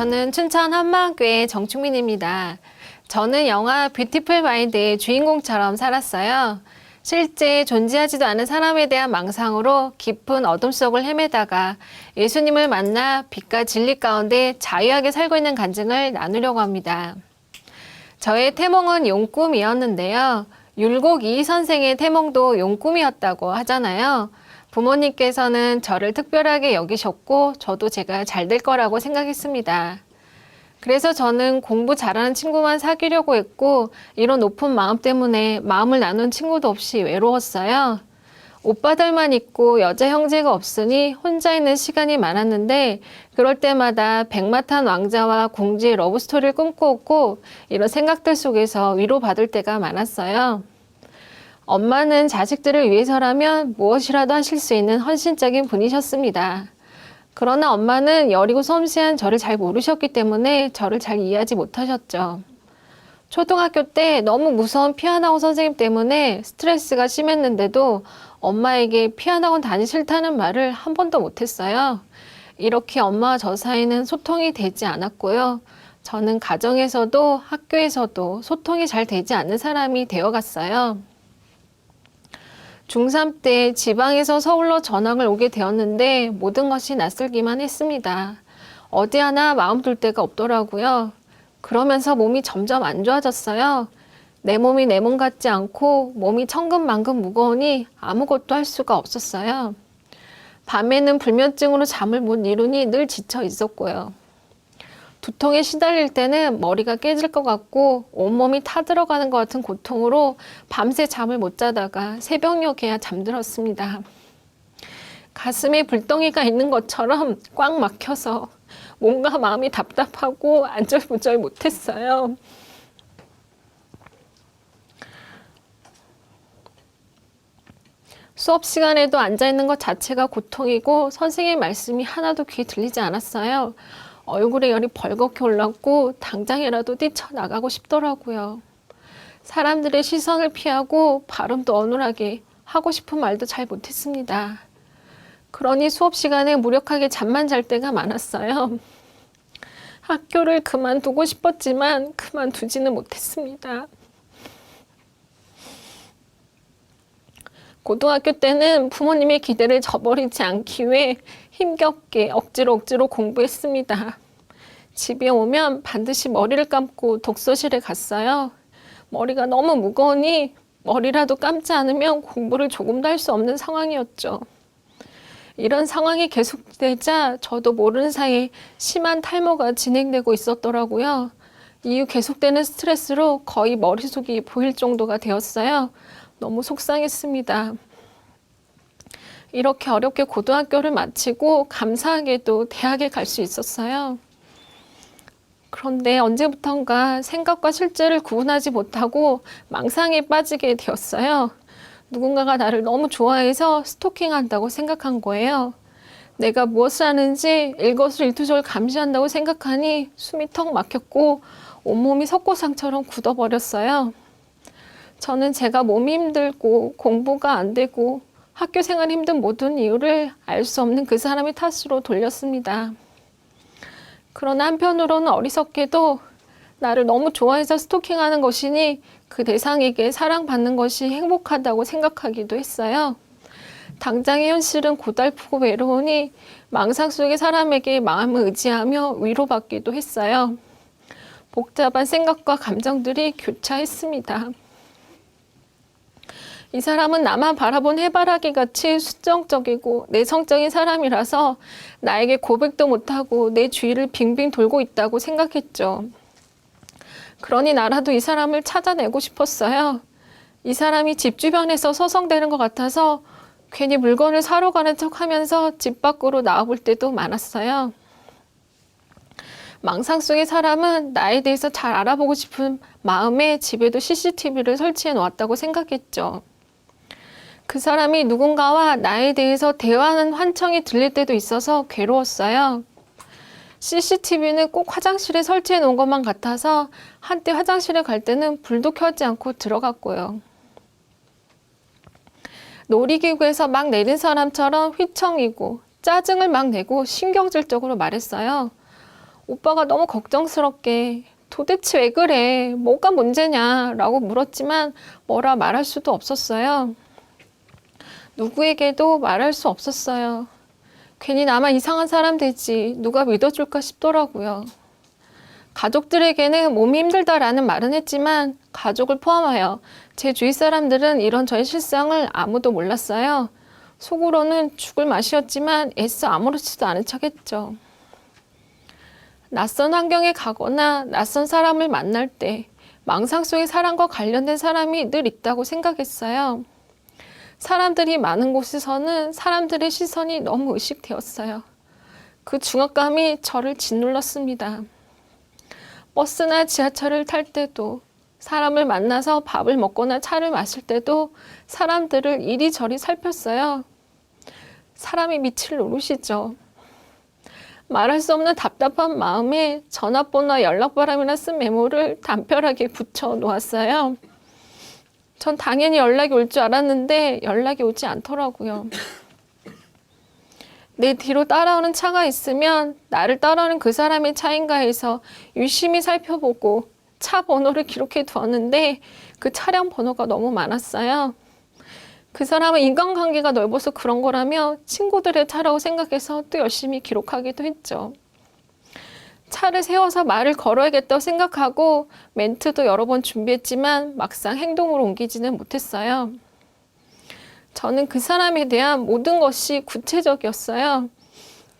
저는 춘천 한마교회 정충민입니다. 저는 영화 뷰티풀 마인드의 주인공처럼 살았어요. 실제 존재하지도 않은 사람에 대한 망상으로 깊은 어둠 속을 헤매다가 예수님을 만나 빛과 진리 가운데 자유하게 살고 있는 간증을 나누려고 합니다. 저의 태몽은 용꿈이었는데요. 율곡 이희 선생의 태몽도 용꿈이었다고 하잖아요. 부모님께서는 저를 특별하게 여기셨고 저도 제가 잘 될 거라고 생각했습니다. 그래서 저는 공부 잘하는 친구만 사귀려고 했고 이런 높은 마음 때문에 마음을 나눈 친구도 없이 외로웠어요. 오빠들만 있고 여자 형제가 없으니 혼자 있는 시간이 많았는데 그럴 때마다 백마탄 왕자와 공주의 러브스토리를 꿈꾸었고 이런 생각들 속에서 위로받을 때가 많았어요. 엄마는 자식들을 위해서라면 무엇이라도 하실 수 있는 헌신적인 분이셨습니다. 그러나 엄마는 여리고 섬세한 저를 잘 모르셨기 때문에 저를 잘 이해하지 못하셨죠. 초등학교 때 너무 무서운 피아노 선생님 때문에 스트레스가 심했는데도 엄마에게 피아노 다니기 싫다는 말을 한 번도 못했어요. 이렇게 엄마와 저 사이는 소통이 되지 않았고요. 저는 가정에서도 학교에서도 소통이 잘 되지 않는 사람이 되어갔어요. 중3 때 지방에서 서울로 전학을 오게 되었는데 모든 것이 낯설기만 했습니다. 어디 하나 마음 둘 데가 없더라고요. 그러면서 몸이 점점 안 좋아졌어요. 내 몸이 내 몸 같지 않고 몸이 천근만근 무거우니 아무것도 할 수가 없었어요. 밤에는 불면증으로 잠을 못 이루니 늘 지쳐 있었고요. 두통에 시달릴 때는 머리가 깨질 것 같고 온몸이 타들어가는 것 같은 고통으로 밤새 잠을 못 자다가 새벽녘에야 잠들었습니다. 가슴에 불덩이가 있는 것처럼 꽉 막혀서 몸과 마음이 답답하고 안절부절 못했어요. 수업 시간에도 앉아있는 것 자체가 고통이고 선생님 말씀이 하나도 귀에 들리지 않았어요. 얼굴에 열이 벌겋게 올랐고 당장이라도 뛰쳐나가고 싶더라고요. 사람들의 시선을 피하고 발음도 어눌하게 하고 싶은 말도 잘 못했습니다. 그러니 수업 시간에 무력하게 잠만 잘 때가 많았어요. 학교를 그만두고 싶었지만 그만두지는 못했습니다. 고등학교 때는 부모님의 기대를 저버리지 않기 위해 힘겹게 억지로 공부했습니다. 집에 오면 반드시 머리를 감고 독서실에 갔어요. 머리가 너무 무거우니 머리라도 감지 않으면 공부를 조금도 할 수 없는 상황이었죠. 이런 상황이 계속되자 저도 모르는 사이에 심한 탈모가 진행되고 있었더라고요. 이후 계속되는 스트레스로 거의 머릿속이 보일 정도가 되었어요. 너무 속상했습니다. 이렇게 어렵게 고등학교를 마치고 감사하게도 대학에 갈 수 있었어요. 그런데 언제부턴가 생각과 실제를 구분하지 못하고 망상에 빠지게 되었어요. 누군가가 나를 너무 좋아해서 스토킹한다고 생각한 거예요. 내가 무엇을 하는지 일거수일투족을 감시한다고 생각하니 숨이 턱 막혔고 온몸이 석고상처럼 굳어버렸어요. 저는 제가 몸이 힘들고 공부가 안 되고 학교 생활이 힘든 모든 이유를 알 수 없는 그 사람의 탓으로 돌렸습니다. 그러나 한편으로는 어리석게도 나를 너무 좋아해서 스토킹하는 것이니 그 대상에게 사랑받는 것이 행복하다고 생각하기도 했어요. 당장의 현실은 고달프고 외로우니 망상 속의 사람에게 마음을 의지하며 위로받기도 했어요. 복잡한 생각과 감정들이 교차했습니다. 이 사람은 나만 바라본 해바라기 같이 수정적이고 내성적인 사람이라서 나에게 고백도 못하고 내 주위를 빙빙 돌고 있다고 생각했죠. 그러니 나라도 이 사람을 찾아내고 싶었어요. 이 사람이 집 주변에서 서성대는 것 같아서 괜히 물건을 사러 가는 척하면서 집 밖으로 나와볼 때도 많았어요. 망상 속의 사람은 나에 대해서 잘 알아보고 싶은 마음에 집에도 CCTV를 설치해 놓았다고 생각했죠. 그 사람이 누군가와 나에 대해서 대화하는 환청이 들릴 때도 있어서 괴로웠어요. CCTV는 꼭 화장실에 설치해 놓은 것만 같아서 한때 화장실에 갈 때는 불도 켜지 않고 들어갔고요. 놀이기구에서 막 내린 사람처럼 휘청이고 짜증을 막 내고 신경질적으로 말했어요. 오빠가 너무 걱정스럽게 도대체 왜 그래? 뭐가 문제냐? 라고 물었지만 뭐라 말할 수도 없었어요. 누구에게도 말할 수 없었어요. 괜히 나만 이상한 사람 되지 누가 믿어줄까 싶더라고요. 가족들에게는 몸이 힘들다라는 말은 했지만 가족을 포함하여 제 주위 사람들은 이런 저의 실상을 아무도 몰랐어요. 속으로는 죽을 맛이었지만 애써 아무렇지도 않은 척했죠. 낯선 환경에 가거나 낯선 사람을 만날 때 망상 속의 사람과 관련된 사람이 늘 있다고 생각했어요. 사람들이 많은 곳에서는 사람들의 시선이 너무 의식되었어요. 그 중압감이 저를 짓눌렀습니다. 버스나 지하철을 탈 때도, 사람을 만나서 밥을 먹거나 차를 마실 때도 사람들을 이리저리 살폈어요. 사람이 밑을 노르시죠. 말할 수 없는 답답한 마음에 전화번호와 연락바람이나 쓴 메모를 담벼락에 붙여 놓았어요. 전 당연히 연락이 올 줄 알았는데 연락이 오지 않더라고요. 내 뒤로 따라오는 차가 있으면 나를 따라오는 그 사람의 차인가 해서 유심히 살펴보고 차 번호를 기록해 두었는데 그 차량 번호가 너무 많았어요. 그 사람은 인간관계가 넓어서 그런 거라며 친구들의 차라고 생각해서 또 열심히 기록하기도 했죠. 차를 세워서 말을 걸어야겠다고 생각하고 멘트도 여러 번 준비했지만 막상 행동으로 옮기지는 못했어요. 저는 그 사람에 대한 모든 것이 구체적이었어요.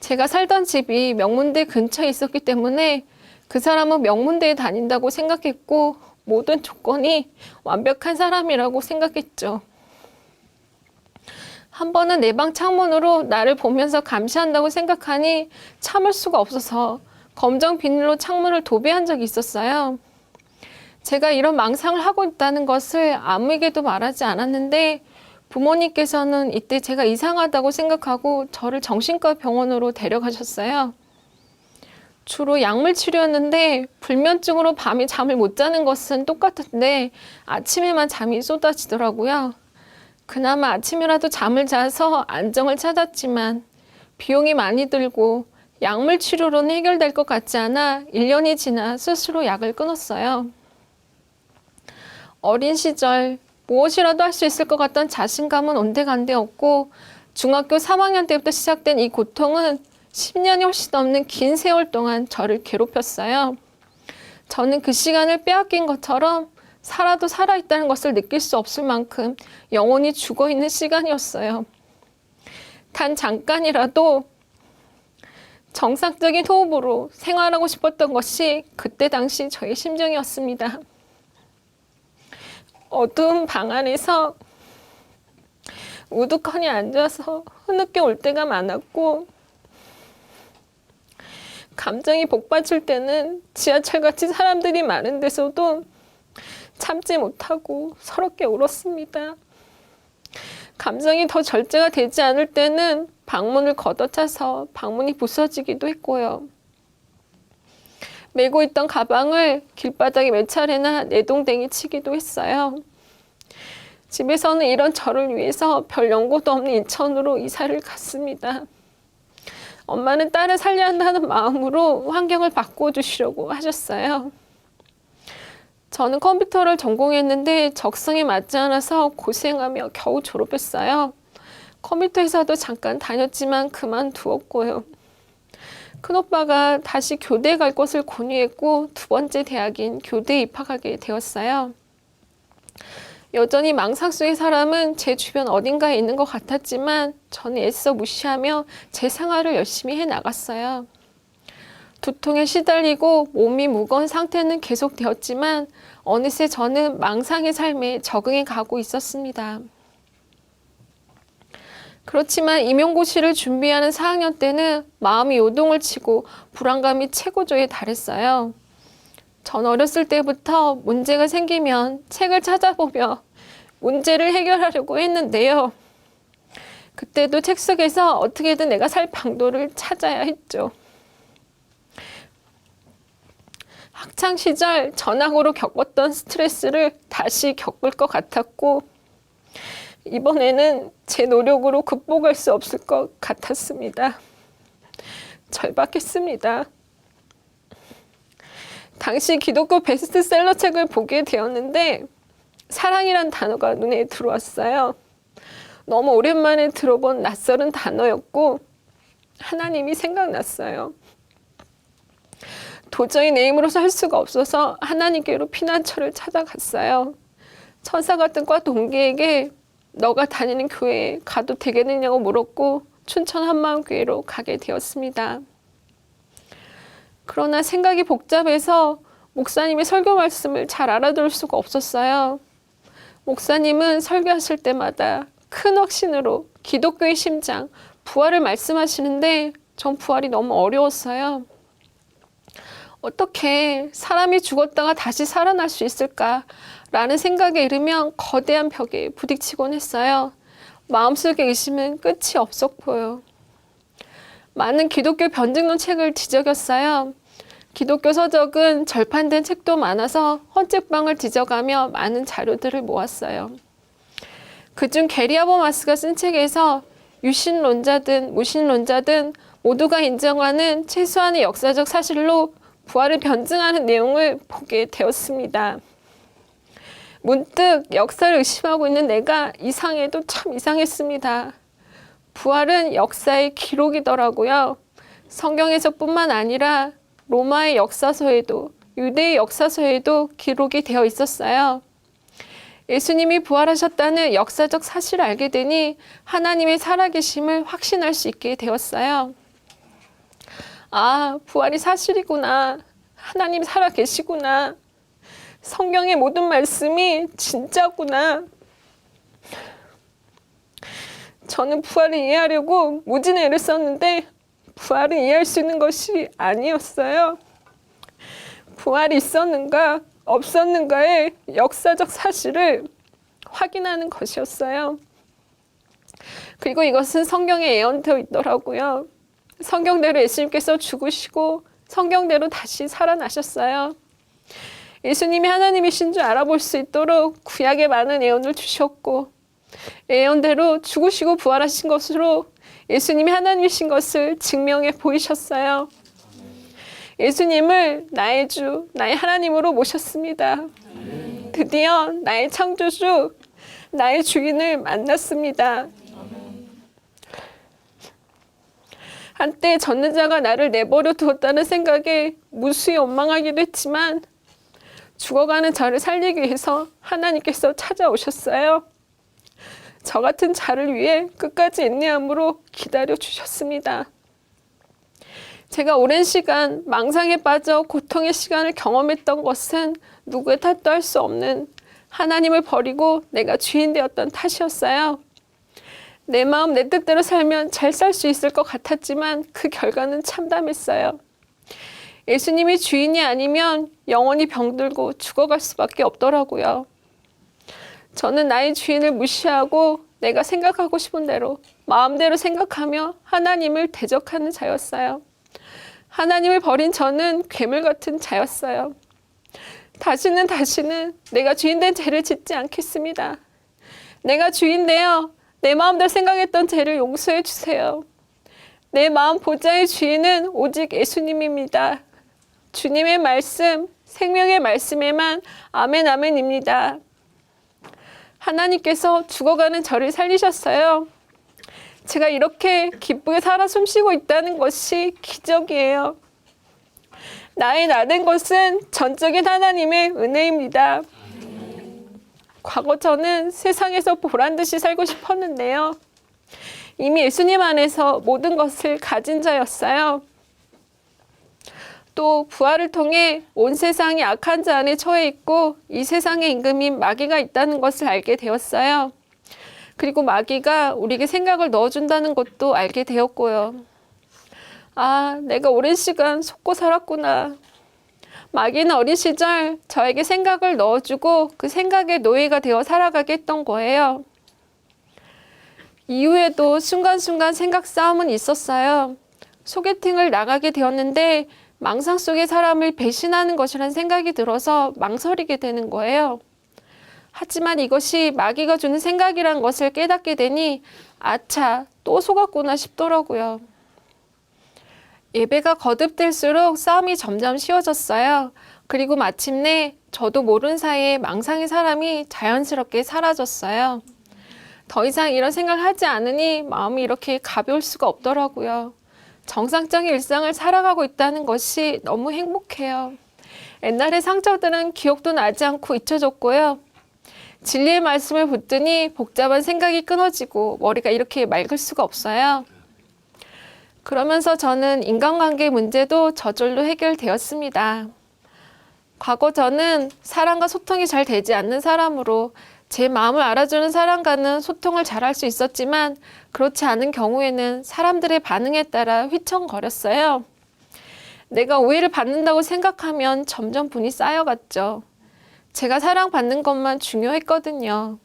제가 살던 집이 명문대 근처에 있었기 때문에 그 사람은 명문대에 다닌다고 생각했고 모든 조건이 완벽한 사람이라고 생각했죠. 한 번은 내 방 창문으로 나를 보면서 감시한다고 생각하니 참을 수가 없어서 검정 비닐로 창문을 도배한 적이 있었어요. 제가 이런 망상을 하고 있다는 것을 아무에게도 말하지 않았는데 부모님께서는 이때 제가 이상하다고 생각하고 저를 정신과 병원으로 데려가셨어요. 주로 약물 치료였는데 불면증으로 밤에 잠을 못 자는 것은 똑같은데 아침에만 잠이 쏟아지더라고요. 그나마 아침이라도 잠을 자서 안정을 찾았지만 비용이 많이 들고 약물 치료로는 해결될 것 같지 않아 1년이 지나 스스로 약을 끊었어요. 어린 시절 무엇이라도 할 수 있을 것 같던 자신감은 온데간데 없고 중학교 3학년 때부터 시작된 이 고통은 10년이 훨씬 넘는 긴 세월 동안 저를 괴롭혔어요. 저는 그 시간을 빼앗긴 것처럼 살아도 살아있다는 것을 느낄 수 없을 만큼 영원히 죽어있는 시간이었어요. 단 잠깐이라도 정상적인 호흡으로 생활하고 싶었던 것이 그때 당시 저의 심정이었습니다. 어두운 방 안에서 우두커니 앉아서 흐느껴 올 때가 많았고 감정이 복받칠 때는 지하철같이 사람들이 많은 데서도 참지 못하고 서럽게 울었습니다. 감정이 더 절제가 되지 않을 때는 방문을 걷어차서 방문이 부서지기도 했고요. 메고 있던 가방을 길바닥에 몇 차례나 내동댕이 치기도 했어요. 집에서는 이런 저를 위해서 별 연고도 없는 인천으로 이사를 갔습니다. 엄마는 딸을 살려야 한다는 마음으로 환경을 바꿔주시려고 하셨어요. 저는 컴퓨터를 전공했는데 적성에 맞지 않아서 고생하며 겨우 졸업했어요. 컴퓨터 회사도 잠깐 다녔지만 그만두었고요. 큰오빠가 다시 교대에 갈 것을 권유했고 두 번째 대학인 교대에 입학하게 되었어요. 여전히 망상 속의 사람은 제 주변 어딘가에 있는 것 같았지만 저는 애써 무시하며 제 생활을 열심히 해나갔어요. 두통에 시달리고 몸이 무거운 상태는 계속되었지만 어느새 저는 망상의 삶에 적응해 가고 있었습니다. 그렇지만 임용고시를 준비하는 4학년 때는 마음이 요동을 치고 불안감이 최고조에 달했어요. 전 어렸을 때부터 문제가 생기면 책을 찾아보며 문제를 해결하려고 했는데요. 그때도 책 속에서 어떻게든 내가 살 방도를 찾아야 했죠. 학창시절 전학으로 겪었던 스트레스를 다시 겪을 것 같았고 이번에는 제 노력으로 극복할 수 없을 것 같았습니다. 절박했습니다. 당시 기독교 베스트셀러 책을 보게 되었는데 사랑이란 단어가 눈에 들어왔어요. 너무 오랜만에 들어본 낯설은 단어였고 하나님이 생각났어요. 도저히 내 힘으로 살 수가 없어서 하나님께로 피난처를 찾아갔어요. 천사 같은 과 동기에게 너가 다니는 교회에 가도 되겠느냐고 물었고 춘천 한마음교회로 가게 되었습니다. 그러나 생각이 복잡해서 목사님의 설교 말씀을 잘 알아들을 수가 없었어요. 목사님은 설교하실 때마다 큰 확신으로 기독교의 심장, 부활을 말씀하시는데 전 부활이 너무 어려웠어요. 어떻게 사람이 죽었다가 다시 살아날 수 있을까라는 생각에 이르면 거대한 벽에 부딪히곤 했어요. 마음속의 의심은 끝이 없었고요. 많은 기독교 변증론 책을 뒤적였어요. 기독교 서적은 절판된 책도 많아서 헌책방을 뒤져가며 많은 자료들을 모았어요. 그중 게리 하버마스가 쓴 책에서 유신론자든 무신론자든 모두가 인정하는 최소한의 역사적 사실로 부활을 변증하는 내용을 보게 되었습니다. 문득 역사를 의심하고 있는 내가 이상해도 참 이상했습니다. 부활은 역사의 기록이더라고요. 성경에서뿐만 아니라 로마의 역사서에도 유대의 역사서에도 기록이 되어 있었어요. 예수님이 부활하셨다는 역사적 사실을 알게 되니 하나님의 살아계심을 확신할 수 있게 되었어요. 아, 부활이 사실이구나. 하나님 살아계시구나. 성경의 모든 말씀이 진짜구나. 저는 부활을 이해하려고 무진의 애를 썼는데 부활을 이해할 수 있는 것이 아니었어요. 부활이 있었는가 없었는가의 역사적 사실을 확인하는 것이었어요. 그리고 이것은 성경에 예언되어 있더라고요. 성경대로 예수님께서 죽으시고 성경대로 다시 살아나셨어요. 예수님이 하나님이신 줄 알아볼 수 있도록 구약에 많은 예언을 주셨고 예언대로 죽으시고 부활하신 것으로 예수님이 하나님이신 것을 증명해 보이셨어요. 예수님을 나의 주, 나의 하나님으로 모셨습니다. 드디어 나의 창조주, 나의 주인을 만났습니다. 한때 전능자가 나를 내버려 두었다는 생각에 무수히 원망하기도 했지만 죽어가는 저를 살리기 위해서 하나님께서 찾아오셨어요. 저 같은 자를 위해 끝까지 인내함으로 기다려 주셨습니다. 제가 오랜 시간 망상에 빠져 고통의 시간을 경험했던 것은 누구의 탓도 할 수 없는 하나님을 버리고 내가 주인 되었던 탓이었어요. 내 마음 내 뜻대로 살면 잘 살 수 있을 것 같았지만 그 결과는 참담했어요. 예수님이 주인이 아니면 영원히 병들고 죽어갈 수밖에 없더라고요. 저는 나의 주인을 무시하고 내가 생각하고 싶은 대로 마음대로 생각하며 하나님을 대적하는 자였어요. 하나님을 버린 저는 괴물 같은 자였어요. 다시는 내가 주인된 죄를 짓지 않겠습니다. 내가 주인 되어 내 마음대로 생각했던 죄를 용서해 주세요. 내 마음 보좌의 주인은 오직 예수님입니다. 주님의 말씀, 생명의 말씀에만 아멘 아멘입니다. 하나님께서 죽어가는 저를 살리셨어요. 제가 이렇게 기쁘게 살아 숨쉬고 있다는 것이 기적이에요. 나의 나된 것은 전적인 하나님의 은혜입니다. 과거 저는 세상에서 보란듯이 살고 싶었는데요. 이미 예수님 안에서 모든 것을 가진 자였어요. 또 부활을 통해 온 세상이 악한 자 안에 처해 있고 이 세상의 임금인 마귀가 있다는 것을 알게 되었어요. 그리고 마귀가 우리에게 생각을 넣어준다는 것도 알게 되었고요. 아, 내가 오랜 시간 속고 살았구나. 마귀는 어린 시절 저에게 생각을 넣어주고 그 생각의 노예가 되어 살아가게 했던 거예요. 이후에도 순간순간 생각 싸움은 있었어요. 소개팅을 나가게 되었는데 망상 속의 사람을 배신하는 것이라는 생각이 들어서 망설이게 되는 거예요. 하지만 이것이 마귀가 주는 생각이란 것을 깨닫게 되니 아차, 또 속았구나 싶더라고요. 예배가 거듭될수록 싸움이 점점 쉬워졌어요. 그리고 마침내 저도 모르는 사이에 망상의 사람이 자연스럽게 사라졌어요. 더 이상 이런 생각을 하지 않으니 마음이 이렇게 가벼울 수가 없더라고요. 정상적인 일상을 살아가고 있다는 것이 너무 행복해요. 옛날의 상처들은 기억도 나지 않고 잊혀졌고요. 진리의 말씀을 붙드니 복잡한 생각이 끊어지고 머리가 이렇게 맑을 수가 없어요. 그러면서 저는 인간관계 문제도 저절로 해결되었습니다. 과거 저는 사람과 소통이 잘 되지 않는 사람으로 제 마음을 알아주는 사람과는 소통을 잘할 수 있었지만 그렇지 않은 경우에는 사람들의 반응에 따라 휘청거렸어요. 내가 오해를 받는다고 생각하면 점점 분이 쌓여갔죠. 제가 사랑받는 것만 중요했거든요.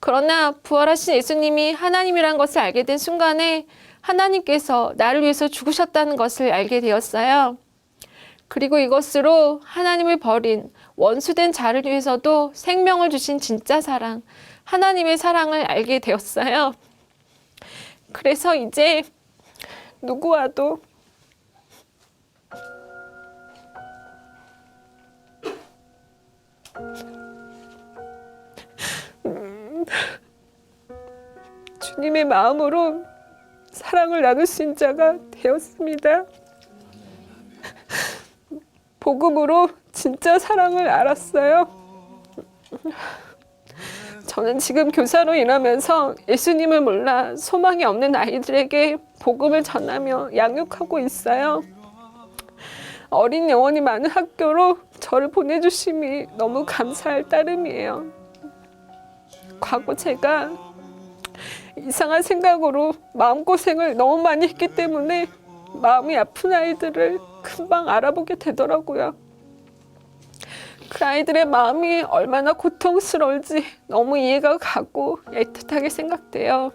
그러나 부활하신 예수님이 하나님이란 것을 알게 된 순간에 하나님께서 나를 위해서 죽으셨다는 것을 알게 되었어요. 그리고 이것으로 하나님을 버린 원수된 자를 위해서도 생명을 주신 진짜 사랑, 하나님의 사랑을 알게 되었어요. 그래서 이제 누구와도 주님의 마음으로 사랑을 나눌 수 있는 자가 되었습니다. 복음으로 진짜 사랑을 알았어요. 저는 지금 교사로 일하면서 예수님을 몰라 소망이 없는 아이들에게 복음을 전하며 양육하고 있어요. 어린 영혼이 많은 학교로 저를 보내주심이 너무 감사할 따름이에요. 과거 제가 이상한 생각으로 마음고생을 너무 많이 했기 때문에 마음이 아픈 아이들을 금방 알아보게 되더라고요. 그 아이들의 마음이 얼마나 고통스러울지 너무 이해가 가고 애틋하게 생각돼요.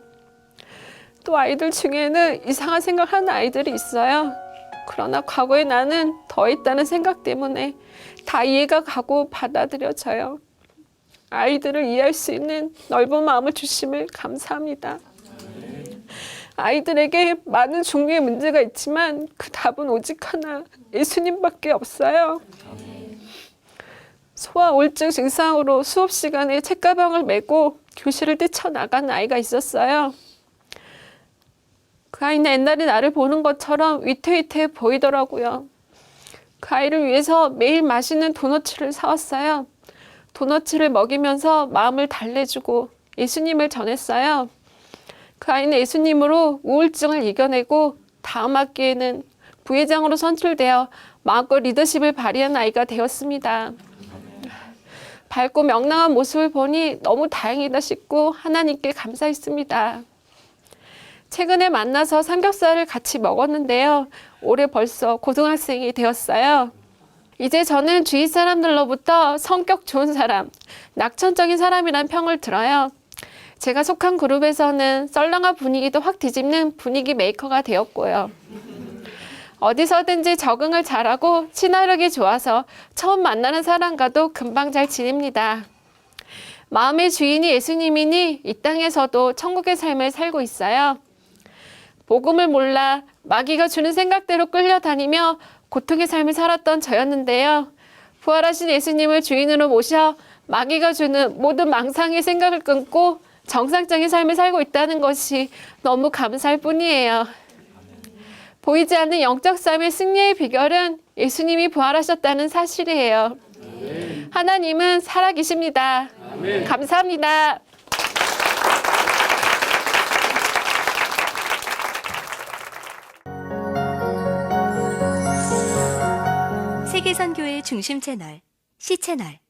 또 아이들 중에는 이상한 생각하는 아이들이 있어요. 그러나 과거에 나는 더 있다는 생각 때문에 다 이해가 가고 받아들여져요. 아이들을 이해할 수 있는 넓은 마음을 주심을 감사합니다. 아이들에게 많은 종류의 문제가 있지만 그 답은 오직 하나, 예수님밖에 없어요. 소아 우울증 증상으로 수업 시간에 책가방을 메고 교실을 뛰쳐나간 아이가 있었어요. 그 아이는 옛날에 나를 보는 것처럼 위태위태해 보이더라고요. 그 아이를 위해서 매일 맛있는 도너츠를 사왔어요. 도너츠를 먹이면서 마음을 달래주고 예수님을 전했어요. 그 아이는 예수님으로 우울증을 이겨내고 다음 학기에는 부회장으로 선출되어 마음껏 리더십을 발휘한 아이가 되었습니다. 밝고 명랑한 모습을 보니 너무 다행이다 싶고 하나님께 감사했습니다. 최근에 만나서 삼겹살을 같이 먹었는데요. 올해 벌써 고등학생이 되었어요. 이제 저는 주위 사람들로부터 성격 좋은 사람, 낙천적인 사람이란 평을 들어요. 제가 속한 그룹에서는 썰렁한 분위기도 확 뒤집는 분위기 메이커가 되었고요. 어디서든지 적응을 잘하고 친화력이 좋아서 처음 만나는 사람과도 금방 잘 지냅니다. 마음의 주인이 예수님이니 이 땅에서도 천국의 삶을 살고 있어요. 복음을 몰라 마귀가 주는 생각대로 끌려다니며 고통의 삶을 살았던 저였는데요. 부활하신 예수님을 주인으로 모셔 마귀가 주는 모든 망상의 생각을 끊고 정상적인 삶을 살고 있다는 것이 너무 감사할 뿐이에요. 보이지 않는 영적 삶의 승리의 비결은 예수님이 부활하셨다는 사실이에요. 하나님은 살아계십니다. 감사합니다. 세계선교의 중심 채널, C 채널.